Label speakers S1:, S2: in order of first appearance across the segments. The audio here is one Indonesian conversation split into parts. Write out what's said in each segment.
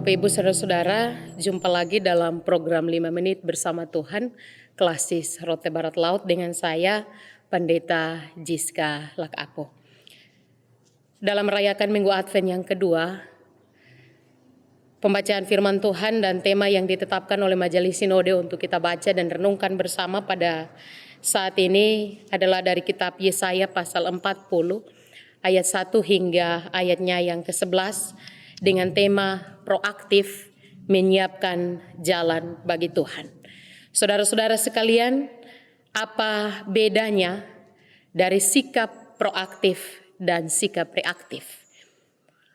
S1: Bapak Ibu Saudara-saudara, jumpa lagi dalam program 5 menit bersama Tuhan, Klasis Rote Barat Laut dengan saya, Pendeta Jiska Lakapo. Dalam merayakan Minggu Advent yang kedua, pembacaan firman Tuhan dan tema yang ditetapkan oleh Majelis Sinode untuk kita baca dan renungkan bersama pada saat ini adalah dari kitab Yesaya pasal 40, ayat 1 hingga ayatnya yang ke-11, dengan tema proaktif menyiapkan jalan bagi Tuhan. Saudara-saudara sekalian, apa bedanya dari sikap proaktif dan sikap reaktif?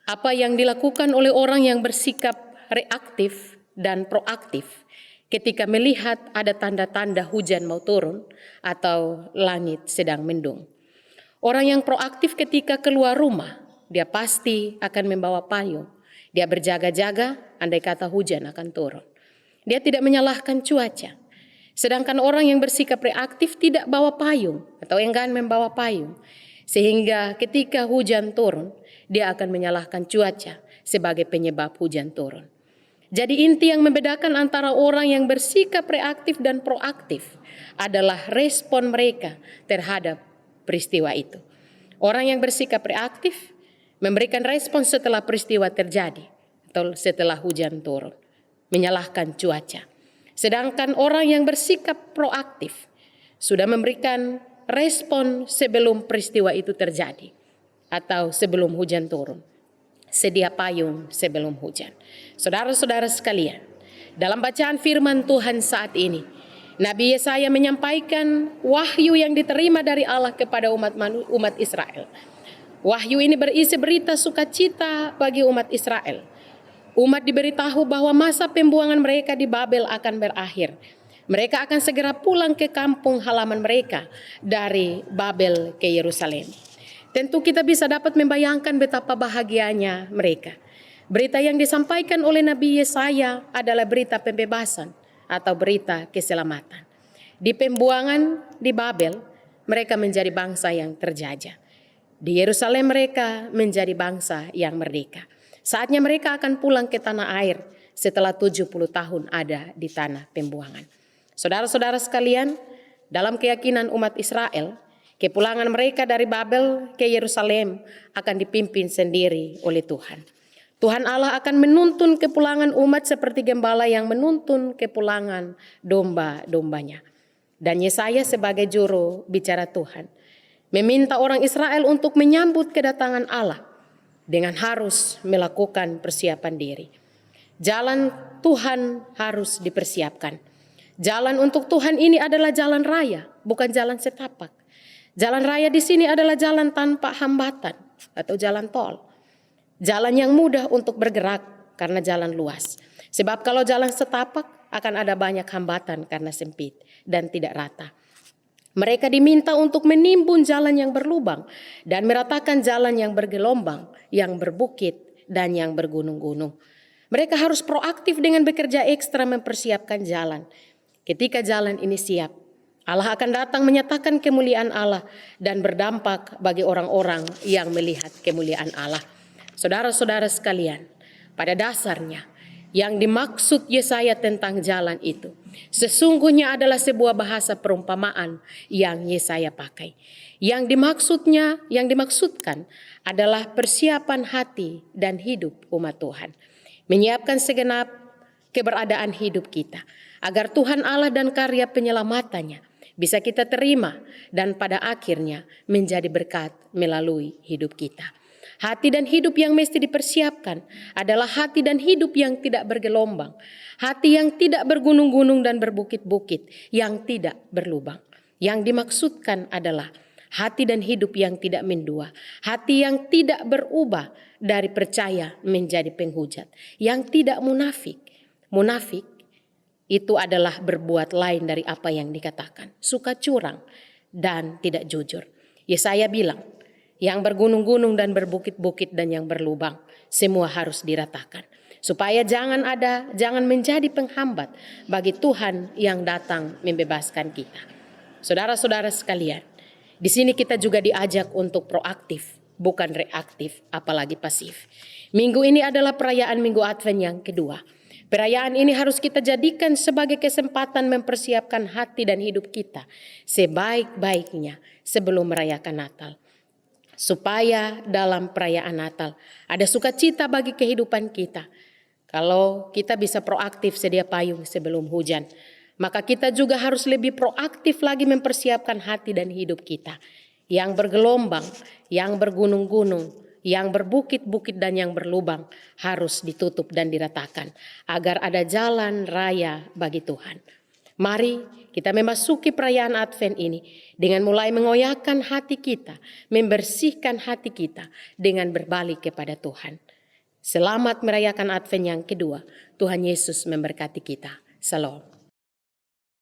S1: Apa yang dilakukan oleh orang yang bersikap reaktif dan proaktif ketika melihat ada tanda-tanda hujan mau turun atau langit sedang mendung? Orang yang proaktif ketika keluar rumah, dia pasti akan membawa payung. Dia berjaga-jaga andai kata hujan akan turun. Dia tidak menyalahkan cuaca. Sedangkan orang yang bersikap reaktif tidak bawa payung atau enggan membawa payung. Sehingga ketika hujan turun, dia akan menyalahkan cuaca sebagai penyebab hujan turun. Jadi inti yang membedakan antara orang yang bersikap reaktif dan proaktif adalah respon mereka terhadap peristiwa itu. Orang yang bersikap reaktif memberikan respon setelah peristiwa terjadi atau setelah hujan turun, menyalahkan cuaca. Sedangkan orang yang bersikap proaktif sudah memberikan respon sebelum peristiwa itu terjadi atau sebelum hujan turun. Sedia payung sebelum hujan. Saudara-saudara sekalian, dalam bacaan firman Tuhan saat ini, Nabi Yesaya menyampaikan wahyu yang diterima dari Allah kepada umat Israel. Wahyu ini berisi berita sukacita bagi umat Israel. Umat diberitahu bahwa masa pembuangan mereka di Babel akan berakhir. Mereka akan segera pulang ke kampung halaman mereka dari Babel ke Yerusalem. Tentu kita bisa dapat membayangkan betapa bahagianya mereka. Berita yang disampaikan oleh Nabi Yesaya adalah berita pembebasan atau berita keselamatan. Di pembuangan di Babel, mereka menjadi bangsa yang terjajah. Di Yerusalem mereka menjadi bangsa yang merdeka. Saatnya mereka akan pulang ke tanah air setelah 70 tahun ada di tanah pembuangan. Saudara-saudara sekalian, dalam keyakinan umat Israel, kepulangan mereka dari Babel ke Yerusalem akan dipimpin sendiri oleh Tuhan. Tuhan Allah akan menuntun kepulangan umat seperti gembala yang menuntun kepulangan domba-dombanya. Dan Yesaya sebagai juru bicara Tuhan meminta orang Israel untuk menyambut kedatangan Allah dengan harus melakukan persiapan diri. Jalan Tuhan harus dipersiapkan. Jalan untuk Tuhan ini adalah jalan raya, bukan jalan setapak. Jalan raya di sini adalah jalan tanpa hambatan atau jalan tol. Jalan yang mudah untuk bergerak karena jalan luas. Sebab kalau jalan setapak akan ada banyak hambatan karena sempit dan tidak rata. Mereka diminta untuk menimbun jalan yang berlubang dan meratakan jalan yang bergelombang, yang berbukit dan yang bergunung-gunung. Mereka harus proaktif dengan bekerja ekstra mempersiapkan jalan. Ketika jalan ini siap, Allah akan datang menyatakan kemuliaan Allah dan berdampak bagi orang-orang yang melihat kemuliaan Allah. Saudara-saudara sekalian, pada dasarnya yang dimaksud Yesaya tentang jalan itu sesungguhnya adalah sebuah bahasa perumpamaan yang Yesaya pakai. Yang dimaksudkan adalah persiapan hati dan hidup umat Tuhan. Menyiapkan segenap keberadaan hidup kita agar Tuhan Allah dan karya penyelamatannya bisa kita terima dan pada akhirnya menjadi berkat melalui hidup kita. Hati dan hidup yang mesti dipersiapkan adalah hati dan hidup yang tidak bergelombang. Hati yang tidak bergunung-gunung dan berbukit-bukit, yang tidak berlubang. Yang dimaksudkan adalah hati dan hidup yang tidak mendua. Hati yang tidak berubah dari percaya menjadi penghujat. Yang tidak munafik. Munafik itu adalah berbuat lain dari apa yang dikatakan. Suka curang dan tidak jujur. Yesaya bilang, yang bergunung-gunung dan berbukit-bukit dan yang berlubang, semua harus diratakan. Supaya jangan menjadi penghambat bagi Tuhan yang datang membebaskan kita. Saudara-saudara sekalian, di sini kita juga diajak untuk proaktif, bukan reaktif, apalagi pasif. Minggu ini adalah perayaan Minggu Advent yang kedua. Perayaan ini harus kita jadikan sebagai kesempatan mempersiapkan hati dan hidup kita sebaik-baiknya sebelum merayakan Natal. Supaya dalam perayaan Natal ada sukacita bagi kehidupan kita. Kalau kita bisa proaktif sedia payung sebelum hujan, maka kita juga harus lebih proaktif lagi mempersiapkan hati dan hidup kita. Yang bergelombang, yang bergunung-gunung, yang berbukit-bukit dan yang berlubang harus ditutup dan diratakan agar ada jalan raya bagi Tuhan. Mari kita memasuki perayaan Advent ini dengan mulai mengoyakkan hati kita, membersihkan hati kita dengan berbalik kepada Tuhan. Selamat merayakan Advent yang kedua. Tuhan Yesus memberkati kita. Shalom.